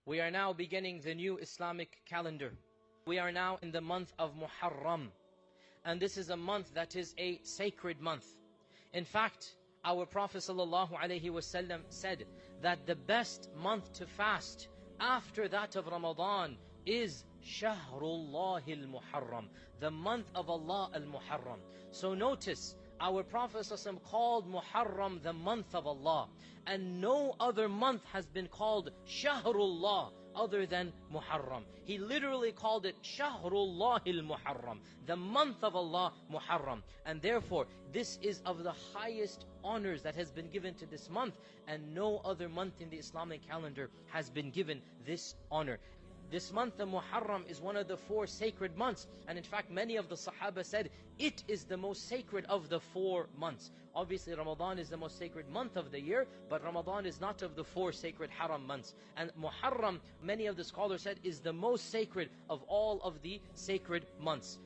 We are now beginning the new Islamic calendar. We are now in the month of Muharram. And this is a month that is a sacred month. In fact, our Prophet ﷺ said that the best month to fast after that of Ramadan is Shahrullah al-Muharram, the month of Allah al-Muharram. So notice, our Prophet ﷺ called Muharram the month of Allah, and no other month has been called Shahrullah other than Muharram. He literally called it Shahrullah al-Muharram, the month of Allah Muharram. And therefore, this is of the highest honors that has been given to this month, and no other month in the Islamic calendar has been given this honor. This month of Muharram is one of the 4 sacred months, and in fact many of the Sahaba said it is the most sacred of the 4 months. Obviously Ramadan is the most sacred month of the year, but Ramadan is not of the 4 sacred haram months. And Muharram, many of the scholars said, is the most sacred of all of the sacred months.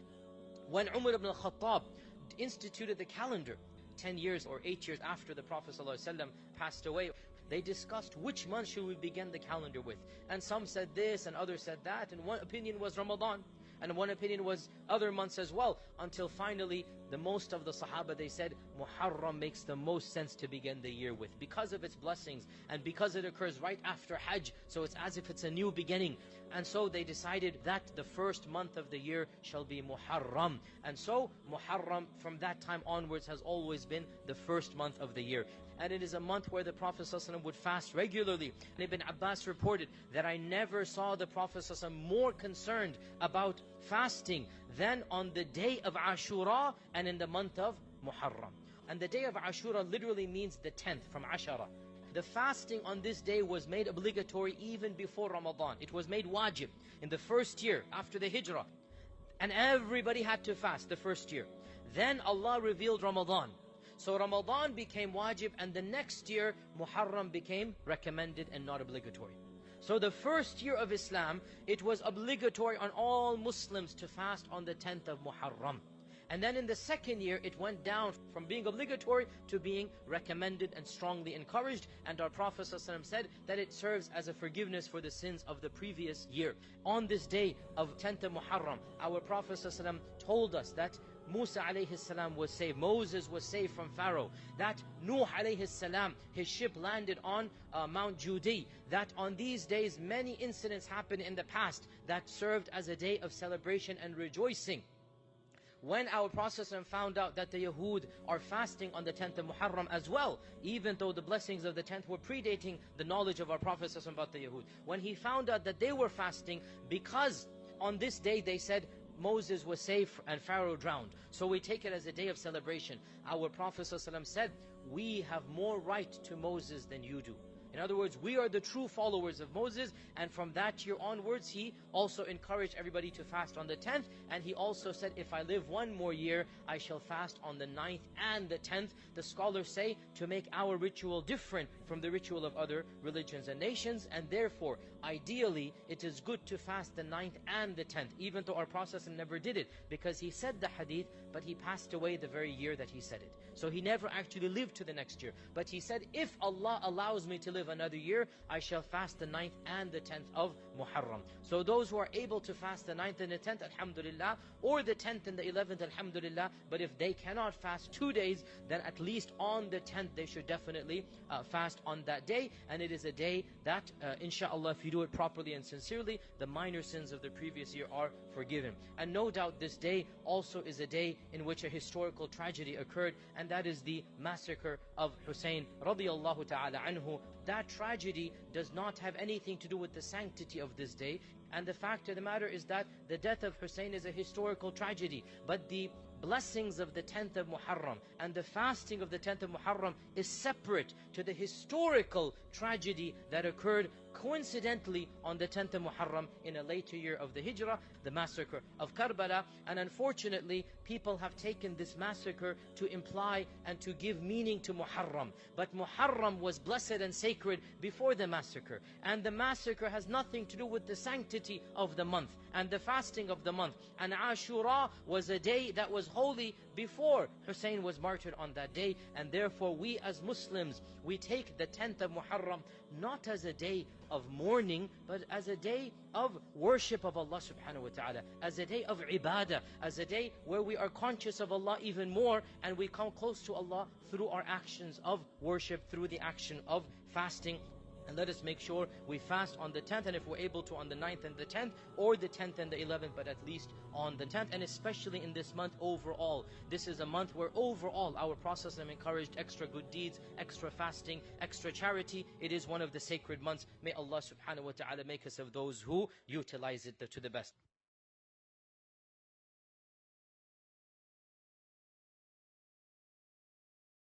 When Umar ibn al-Khattab instituted the calendar 10 years or 8 years after the Prophet ﷺ passed away, they discussed which month should we begin the calendar with. And some said this and others said that, and one opinion was Ramadan, and one opinion was other months as well, until finally the most of the Sahaba, they said Muharram makes the most sense to begin the year with, because of its blessings and because it occurs right after Hajj, so it's as if it's a new beginning. And so they decided that the first month of the year shall be Muharram. And so Muharram from that time onwards has always been the first month of the year. And it is a month where the Prophet ﷺ would fast regularly. And Ibn Abbas reported that I never saw the Prophet ﷺ more concerned about fasting than on the day of Ashura and in the month of Muharram. And the day of Ashura literally means the 10th, from Ashara. The fasting on this day was made obligatory even before Ramadan. It was made wajib in the first year after the Hijrah. And everybody had to fast the first year. Then Allah revealed Ramadan. So Ramadan became wajib, and the next year Muharram became recommended and not obligatory. So the first year of Islam, it was obligatory on all Muslims to fast on the 10th of Muharram. And then in the second year, it went down from being obligatory to being recommended and strongly encouraged. And our Prophet ﷺ said that it serves as a forgiveness for the sins of the previous year. On this day of 10th of Muharram, our Prophet ﷺ told us that Musa alayhi salam was saved, Moses was saved from Pharaoh, that Nuh alayhi salam, his ship landed on Mount Judi, that on these days many incidents happened in the past that served as a day of celebration and rejoicing. When our Prophet found out that the Yahud are fasting on the 10th of Muharram as well, even though the blessings of the 10th were predating the knowledge of our Prophet about the Yahud, when he found out that they were fasting because on this day they said Moses was saved and Pharaoh drowned, so we take it as a day of celebration. Our Prophet ﷺ said, we have more right to Moses than you do. In other words, we are the true followers of Moses, and from that year onwards, he also encouraged everybody to fast on the 10th, and he also said, if I live one more year, I shall fast on the 9th and the 10th. The scholars say to make our ritual different from the ritual of other religions and nations, and therefore, ideally, it is good to fast the 9th and the 10th, even though our Prophet never did it, because he said the hadith, but he passed away the very year that he said it. So he never actually lived to the next year. But he said, if Allah allows me to live another year, I shall fast the 9th and the 10th of Muharram. So those who are able to fast the 9th and the 10th, alhamdulillah, or the 10th and the 11th, alhamdulillah, but if they cannot fast 2 days, then at least on the 10th they should definitely fast on that day. And it is a day that, inshallah, if you do it properly and sincerely, the minor sins of the previous year are forgiven. And no doubt this day also is a day in which a historical tragedy occurred, and that is the massacre of Hussein radiyallahu ta'ala anhu. That tragedy does not have anything to do with the sanctity of this day. And the fact of the matter is that the death of Hussein is a historical tragedy. But the blessings of the 10th of Muharram and the fasting of the 10th of Muharram is separate to the historical tragedy that occurred coincidentally on the 10th of Muharram in a later year of the Hijrah, the massacre of Karbala. And unfortunately, people have taken this massacre to imply and to give meaning to Muharram. But Muharram was blessed and sacred before the massacre. And the massacre has nothing to do with the sanctity of the month and the fasting of the month. And Ashura was a day that was holy before Hussein was martyred on that day. And therefore we as Muslims, we take the 10th of Muharram not as a day of mourning, but as a day of worship of Allah subhanahu wa ta'ala, as a day of ibadah, as a day where we are conscious of Allah even more, and we come close to Allah through our actions of worship, through the action of fasting. And let us make sure we fast on the 10th, and if we're able to on the 9th and the 10th, or the 10th and the 11th, but at least on the 10th, and especially in this month overall. This is a month where overall our Prophet encouraged extra good deeds, extra fasting, extra charity. It is one of the sacred months. May Allah subhanahu wa ta'ala make us of those who utilize it to the best.